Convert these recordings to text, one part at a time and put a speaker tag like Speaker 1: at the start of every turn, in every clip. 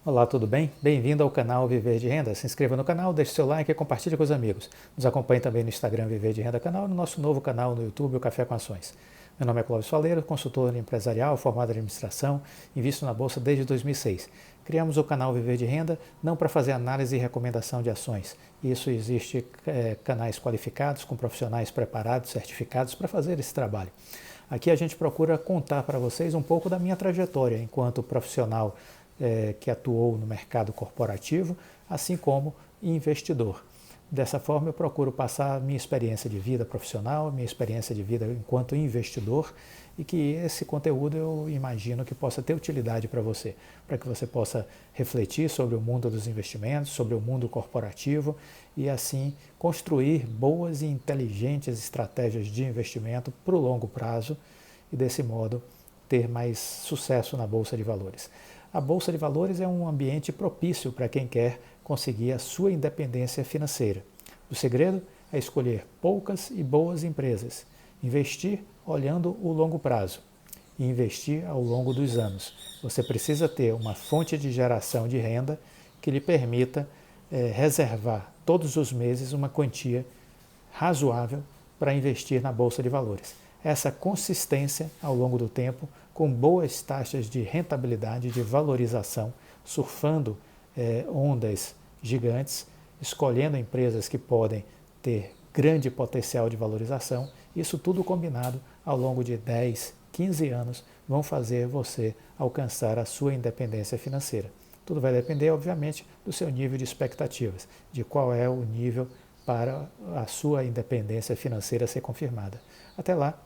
Speaker 1: Olá, tudo bem? Bem-vindo ao canal Viver de Renda. Se inscreva no canal, deixe seu like e compartilhe com os amigos. Nos acompanhe também no Instagram Viver de Renda Canal e no nosso novo canal no YouTube, o Café com Ações. Meu nome é Clóvis Faleiro, consultor empresarial, formado em administração, invisto na Bolsa desde 2006. Criamos o canal Viver de Renda não para fazer análise e recomendação de ações. Isso existe canais qualificados, com profissionais preparados, certificados para fazer esse trabalho. Aqui a gente procura contar para vocês um pouco da minha trajetória enquanto profissional que atuou no mercado corporativo, assim como investidor. Dessa forma, eu procuro passar minha experiência de vida profissional, minha experiência de vida enquanto investidor e que esse conteúdo eu imagino que possa ter utilidade para você, para que você possa refletir sobre o mundo dos investimentos, sobre o mundo corporativo e assim construir boas e inteligentes estratégias de investimento para o longo prazo e desse modo ter mais sucesso na Bolsa de Valores. A Bolsa de Valores é um ambiente propício para quem quer conseguir a sua independência financeira. O segredo é escolher poucas e boas empresas, investir olhando o longo prazo e investir ao longo dos anos. Você precisa ter uma fonte de geração de renda que lhe permita reservar todos os meses uma quantia razoável para investir na Bolsa de Valores. Essa consistência ao longo do tempo, com boas taxas de rentabilidade, de valorização, surfando ondas gigantes, escolhendo empresas que podem ter grande potencial de valorização, isso tudo combinado ao longo de 10, 15 anos vão fazer você alcançar a sua independência financeira. Tudo vai depender, obviamente, do seu nível de expectativas, de qual é o nível para a sua independência financeira ser confirmada. Até lá,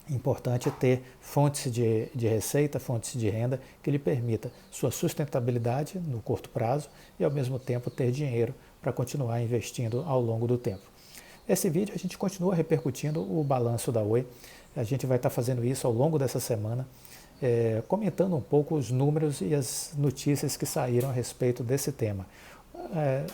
Speaker 1: é importante ter fontes de receita, fontes de renda que lhe permita sua sustentabilidade no curto prazo e ao mesmo tempo ter dinheiro para continuar investindo ao longo do tempo. Nesse vídeo a gente continua repercutindo o balanço da Oi. A gente vai estar fazendo isso ao longo dessa semana, comentando um pouco os números e as notícias que saíram a respeito desse tema.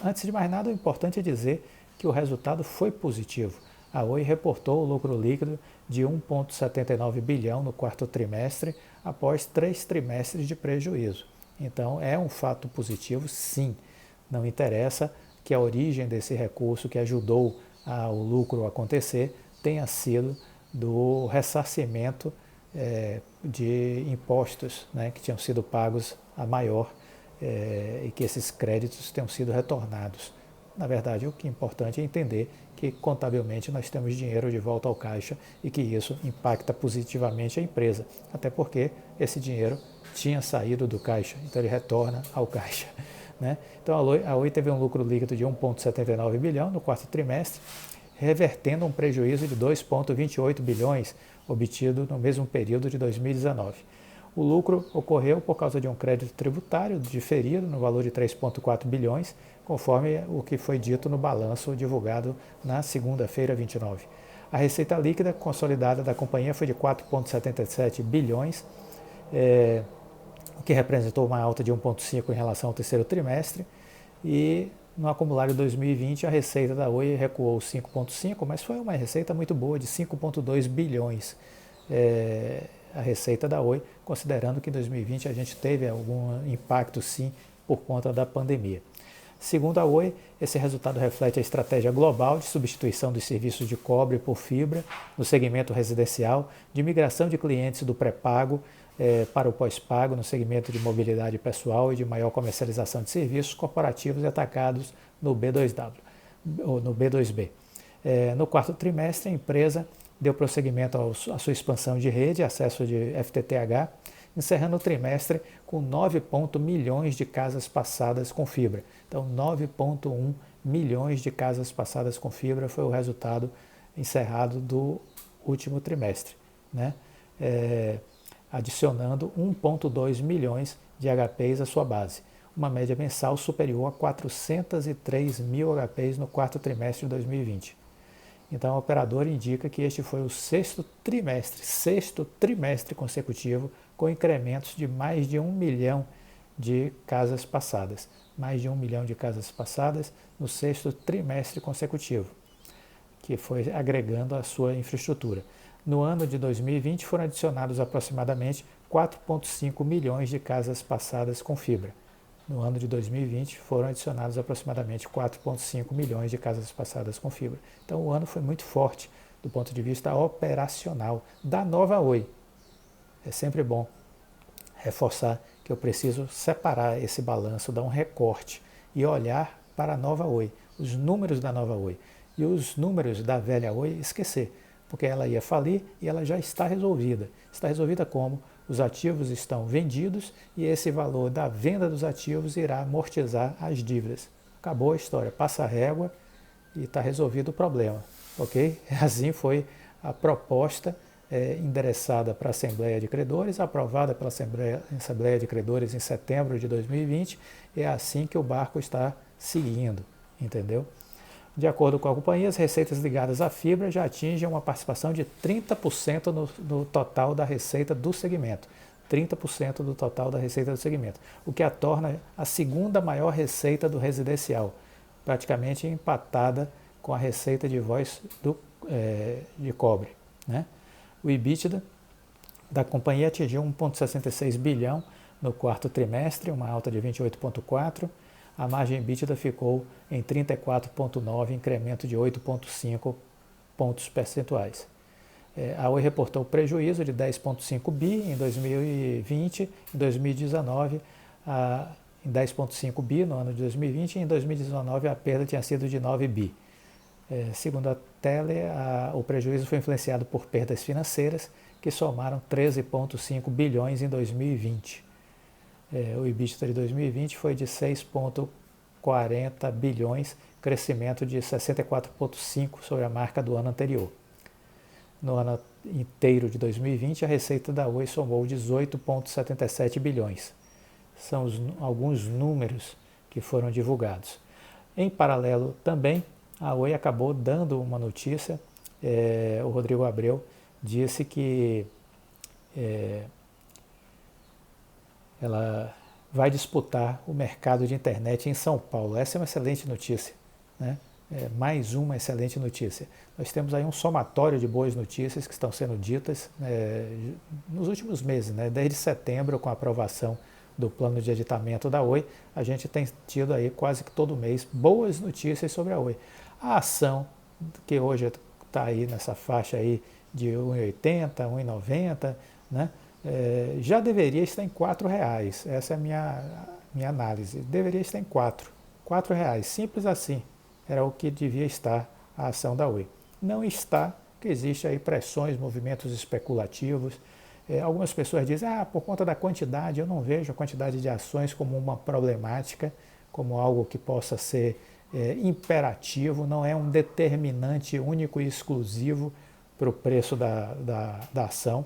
Speaker 1: Antes de mais nada, o importante é dizer que o resultado foi positivo. A Oi reportou o lucro líquido de 1,79 bilhão no quarto trimestre, após 3 trimestres de prejuízo. Então, é um fato positivo, sim. Não interessa que a origem desse recurso que ajudou o lucro acontecer tenha sido do ressarcimento de impostos, né, que tinham sido pagos a maior e que esses créditos tenham sido retornados. Na verdade, o que é importante é entender que contabilmente nós temos dinheiro de volta ao caixa e que isso impacta positivamente a empresa, até porque esse dinheiro tinha saído do caixa, então ele retorna ao caixa. Né? Então a Oi teve um lucro líquido de 1,79 bilhão no quarto trimestre, revertendo um prejuízo de 2,28 bilhões obtido no mesmo período de 2019. O lucro ocorreu por causa de um crédito tributário diferido no valor de 3,4 bilhões, conforme o que foi dito no balanço divulgado na segunda-feira 29. A receita líquida consolidada da companhia foi de 4,77 bilhões, o que representou uma alta de 1,5 em relação ao terceiro trimestre, e no acumulado de 2020 a receita da Oi recuou 5,5, mas foi uma receita muito boa de 5,2 bilhões. A receita da Oi, considerando que em 2020 a gente teve algum impacto sim por conta da pandemia. Segundo a Oi, esse resultado reflete a estratégia global de substituição dos serviços de cobre por fibra no segmento residencial, de migração de clientes do pré-pago para o pós-pago no segmento de mobilidade pessoal e de maior comercialização de serviços corporativos e atacados no B2W, ou no B2B. No quarto trimestre, a empresa deu prosseguimento à sua expansão de rede, acesso de FTTH, encerrando o trimestre com 9 milhões de casas passadas com fibra. Então, 9,1 milhões de casas passadas com fibra foi o resultado encerrado do último trimestre, né? Adicionando 1,2 milhões de HPs à sua base, uma média mensal superior a 403 mil HPs no quarto trimestre de 2020. Então, a operadora indica que este foi o sexto trimestre consecutivo com incrementos de mais de 1 milhão de casas passadas. Mais de 1 milhão de casas passadas no sexto trimestre consecutivo, que foi agregando a sua infraestrutura. No ano de 2020 foram adicionados aproximadamente 4,5 milhões de casas passadas com fibra. No ano de 2020 foram adicionados aproximadamente 4,5 milhões de casas passadas com fibra. Então o ano foi muito forte do ponto de vista operacional da nova Oi. É sempre bom reforçar que eu preciso separar esse balanço, dar um recorte e olhar para a nova Oi, os números da nova Oi e os números da velha Oi esquecer, porque ela ia falir e ela já está resolvida. Está resolvida como? Os ativos estão vendidos e esse valor da venda dos ativos irá amortizar as dívidas. Acabou a história, passa a régua e está resolvido o problema, ok? Assim foi a proposta endereçada para a Assembleia de Credores, aprovada pela Assembleia de Credores em setembro de 2020, é assim que o barco está seguindo, entendeu? De acordo com a companhia, as receitas ligadas à fibra já atingem uma participação de 30% no total da receita do segmento. 30% do total da receita do segmento, o que a torna a segunda maior receita do residencial, praticamente empatada com a receita de voz de cobre, né? O EBITDA da companhia atingiu 1,66 bilhão no quarto trimestre, uma alta de 28,4%. A margem EBITDA ficou em 34,9%, incremento de 8,5 pontos percentuais. A Oi reportou prejuízo de 10,5 bi em 2020, em 2019, em 10,5 bi no ano de 2020, e em 2019 a perda tinha sido de 9 bi. Segundo a Tele, o prejuízo foi influenciado por perdas financeiras que somaram 13,5 bilhões em 2020. O EBITDA de 2020 foi de 6,40 bilhões, crescimento de 64,5% sobre a marca do ano anterior. No ano inteiro de 2020, a receita da Oi somou 18,77 bilhões. São alguns números que foram divulgados. Em paralelo também, a Oi acabou dando uma notícia, o Rodrigo Abreu disse que ela vai disputar o mercado de internet em São Paulo. Essa é uma excelente notícia, né? Mais uma excelente notícia. Nós temos aí um somatório de boas notícias que estão sendo ditas nos últimos meses, né? Desde setembro, com a aprovação do plano de aditamento da Oi, a gente tem tido aí quase que todo mês boas notícias sobre a Oi. A ação, que hoje está aí nessa faixa aí de 1,80, 1,90, né? Já deveria estar em R$4. Essa é a minha análise. Deveria estar em R$4. Simples assim. Era o que devia estar a ação da Oi. Não está, porque existe aí pressões, movimentos especulativos. Algumas pessoas dizem, por conta da quantidade, eu não vejo a quantidade de ações como uma problemática, como algo que possa ser imperativo, não é um determinante único e exclusivo para o preço da ação.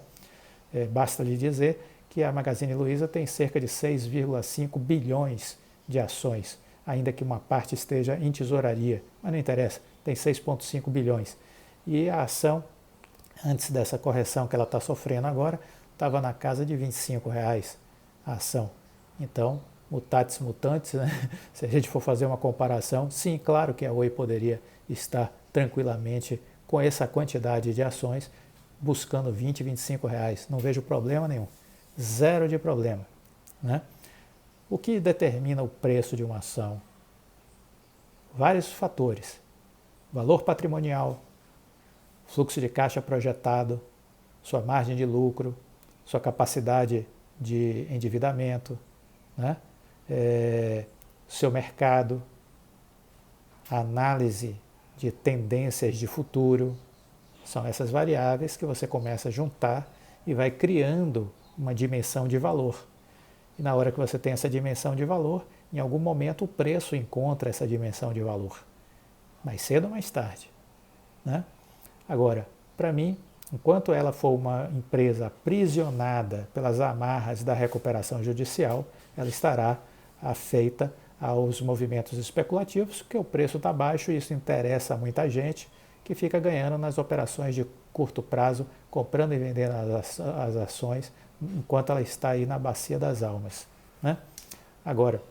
Speaker 1: Basta lhe dizer que a Magazine Luiza tem cerca de 6,5 bilhões de ações, ainda que uma parte esteja em tesouraria, mas não interessa, tem 6,5 bilhões. E a ação, antes dessa correção que ela está sofrendo agora, estava na casa de R$25 a ação. Então, mutatis mutandis, né? Se a gente for fazer uma comparação, sim, claro que a Oi poderia estar tranquilamente com essa quantidade de ações, buscando R$20, R$25. Não vejo problema nenhum. Zero de problema, né? O que determina o preço de uma ação? Vários fatores. Valor patrimonial, fluxo de caixa projetado, sua margem de lucro, sua capacidade de endividamento, né? Seu mercado, a análise de tendências de futuro. São essas variáveis que você começa a juntar e vai criando uma dimensão de valor. E na hora que você tem essa dimensão de valor, em algum momento o preço encontra essa dimensão de valor. Mais cedo ou mais tarde, né? Agora, para mim, enquanto ela for uma empresa aprisionada pelas amarras da recuperação judicial, ela estará afeita aos movimentos especulativos, porque o preço está baixo e isso interessa a muita gente que fica ganhando nas operações de curto prazo, comprando e vendendo as ações, enquanto ela está aí na bacia das almas, né? Agora,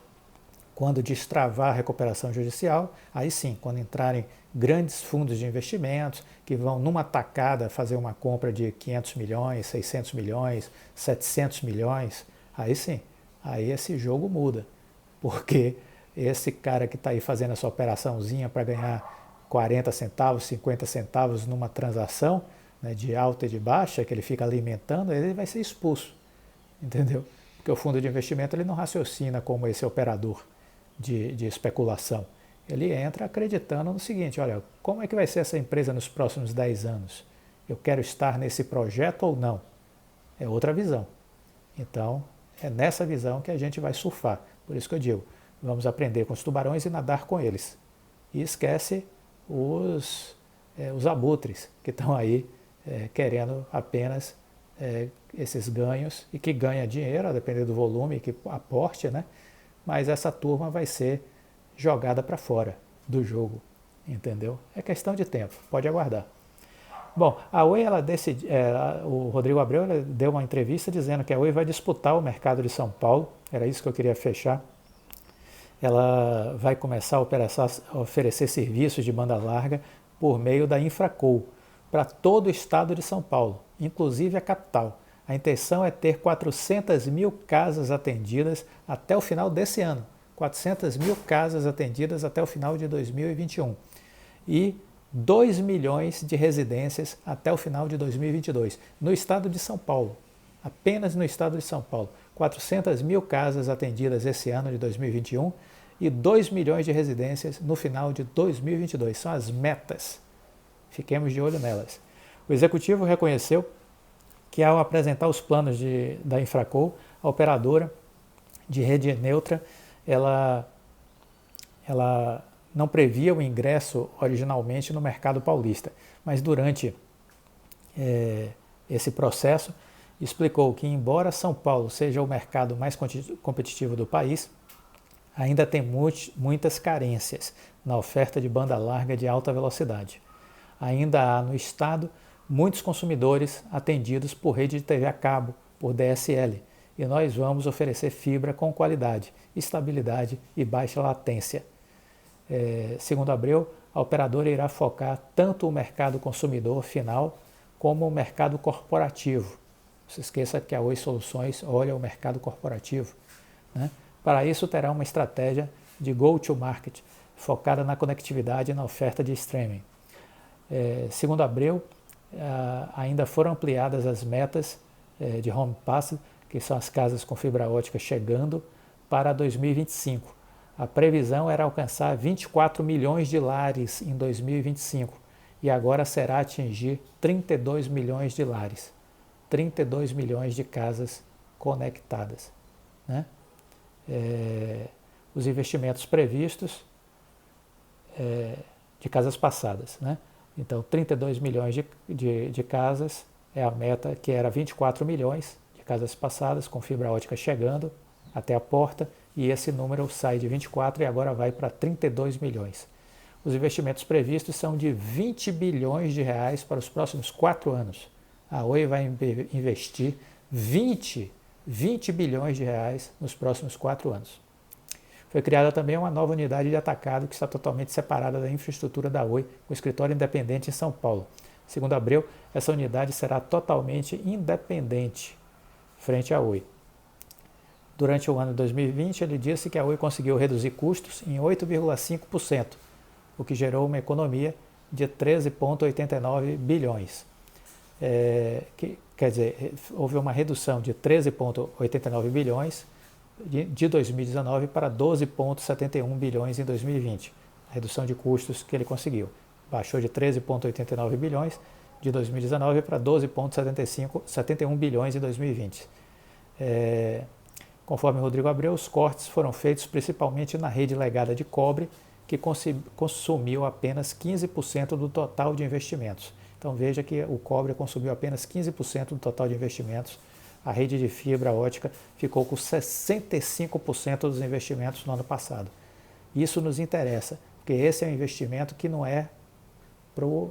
Speaker 1: quando destravar a recuperação judicial, aí sim, quando entrarem grandes fundos de investimentos que vão numa tacada fazer uma compra de 500 milhões, 600 milhões, 700 milhões, aí sim, aí esse jogo muda. porque esse cara que está aí fazendo essa operaçãozinha para ganhar 40 centavos, 50 centavos numa transação, né, de alta e de baixa, que ele fica alimentando, ele vai ser expulso, entendeu? Porque o fundo de investimento ele não raciocina como esse operador de especulação. Ele entra acreditando no seguinte, olha, como é que vai ser essa empresa nos próximos 10 anos? Eu quero estar nesse projeto ou não? É outra visão. Então, é nessa visão que a gente vai surfar. Por isso que eu digo, vamos aprender com os tubarões e nadar com eles. E esquece os abutres que estão aí querendo apenas esses ganhos e que ganha dinheiro, a depender do volume que aporte, né? Mas essa turma vai ser jogada para fora do jogo, entendeu? É questão de tempo, pode aguardar. Bom, a Oi, o Rodrigo Abreu deu uma entrevista dizendo que a Oi vai disputar o mercado de São Paulo, era isso que eu queria fechar. Ela vai começar a oferecer serviços de banda larga por meio da Infraco para todo o estado de São Paulo, inclusive a capital. A intenção é ter 400 mil casas atendidas até o final desse ano. 400 mil casas atendidas até o final de 2021. E 2 milhões de residências até o final de 2022, no estado de São Paulo. Apenas no estado de São Paulo. 400 mil casas atendidas esse ano de 2021 e 2 milhões de residências no final de 2022. São as metas. Fiquemos de olho nelas. O executivo reconheceu que, ao apresentar os planos da Infraco, a operadora de rede neutra, ela não previa o ingresso originalmente no mercado paulista, mas durante esse processo explicou que, embora São Paulo seja o mercado mais competitivo do país, ainda tem muitas carências na oferta de banda larga de alta velocidade. Ainda há no estado muitos consumidores atendidos por rede de TV a cabo, por DSL, e nós vamos oferecer fibra com qualidade, estabilidade e baixa latência. Segundo Abreu, a operadora irá focar tanto o mercado consumidor final como o mercado corporativo. Não se esqueça que a Oi Soluções olha o mercado corporativo, né? Para isso, terá uma estratégia de go-to-market focada na conectividade e na oferta de streaming. Segundo Abreu, ainda foram ampliadas as metas de home pass, que são as casas com fibra ótica chegando para 2025. A previsão era alcançar 24 milhões de lares em 2025 e agora será atingir 32 milhões de lares, 32 milhões de casas conectadas, né? Os investimentos previstos de casas passadas, né? Então, 32 milhões de casas é a meta, que era 24 milhões de casas passadas, com fibra ótica chegando até a porta, e esse número sai de 24 e agora vai para 32 milhões. Os investimentos previstos são de 20 bilhões de reais para os próximos 4 anos. A Oi vai investir 20 bilhões de reais nos próximos 4 anos. Foi criada também uma nova unidade de atacado que está totalmente separada da infraestrutura da Oi, com escritório independente em São Paulo. Segundo Abreu, essa unidade será totalmente independente frente à Oi. Durante o ano de 2020, ele disse que a Oi conseguiu reduzir custos em 8,5%, o que gerou uma economia de 13,89 bilhões. Quer dizer, houve uma redução de 13,89 bilhões de 2019 para 12,71 bilhões em 2020. A redução de custos que ele conseguiu. Baixou de 13,89 bilhões de 2019 para 12,71 bilhões em 2020. Conforme Rodrigo Abreu, os cortes foram feitos principalmente na rede legada de cobre, que consumiu apenas 15% do total de investimentos. Então veja que o cobre consumiu apenas 15% do total de investimentos. A rede de fibra ótica ficou com 65% dos investimentos no ano passado. Isso nos interessa, porque esse é um investimento que não é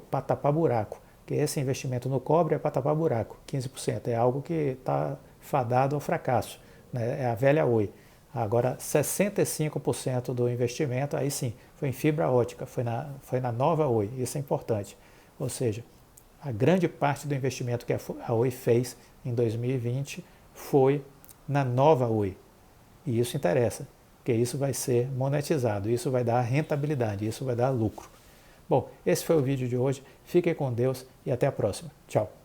Speaker 1: para tapar buraco, porque esse investimento no cobre é para tapar buraco, 15%, é algo que está fadado ao fracasso, né? É a velha Oi. Agora, 65% do investimento, aí sim, foi em fibra ótica, foi na nova Oi, isso é importante. Ou seja, a grande parte do investimento que a Oi fez em 2020 foi na nova Oi. E isso interessa, porque isso vai ser monetizado, isso vai dar rentabilidade, isso vai dar lucro. Bom, esse foi o vídeo de hoje. Fiquem com Deus e até a próxima. Tchau.